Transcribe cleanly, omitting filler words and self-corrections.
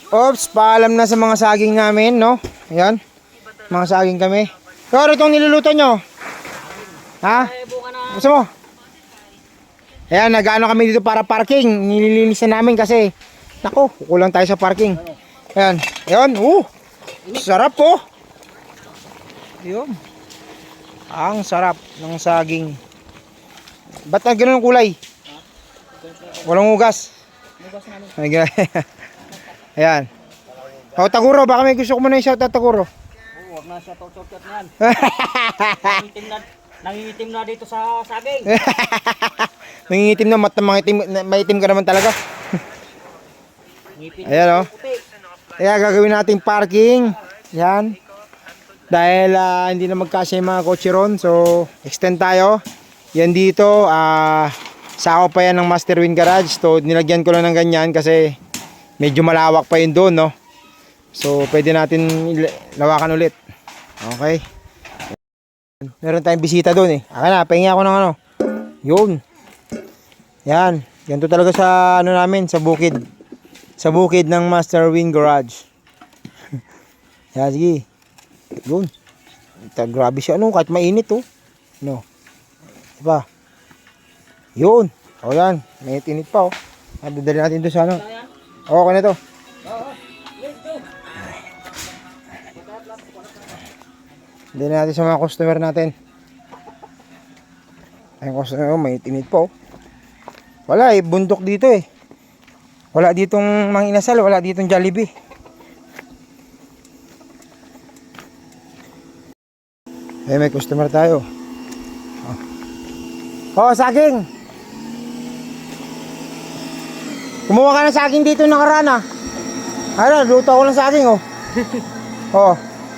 Oops, paalam na sa mga saging namin, no? Ayan. Mga saging kami. Pero itong niluluto nyo. Ha? Gusto mo? Ayan, nag-ano kami dito para parking. Nililinis na namin kasi nako, kukulang tayo sa parking. Ayan. Ayan, sarap po. Ayun. Ang sarap ng saging. Ba't na ganun ang kulay? Walang ugas. Ayan. O, Taguro, baka may gusto ko muna i-shout out, Taguro. Huwag na siya shortcut na yan. Nangingitim na dito sa saging. Nangingitim na, maitim ka naman talaga. Ayan, o. Kaya gagawin nating parking. Yan. Dahil hindi na magkasya yung mga kotse ron. So, extend tayo. Yan dito. Sako pa yan ng Master Win Garage. So, nilagyan ko lang ng ganyan kasi medyo malawak pa yun doon, no? So, pwede natin lawakan ulit. Okay. Meron tayong bisita doon eh. Akin na, pahingi ako ng ano. Yun. Yan. Ganito talaga sa ano namin, sa bukid. Sa bukid ng Master Win Garage. Yan, sige. Yun. Grabe siya, ano, kahit mainit, oh. No. Diba? Yun. O yan. Mainit-init pa, oh. Dadali natin doon sa ano. Okay na to. Dadali natin sa mga customer natin. Ayun, customer, oh, mainit-init pa, oh. Wala eh, bundok dito eh. Wala ditong Mang Inasal, wala ditong Jollibee. Eh, may customer tayo. Oh, saging. Kumuha ka ng saging dito nakaraan ah. Ano, luto ako ng saging oh. Oh.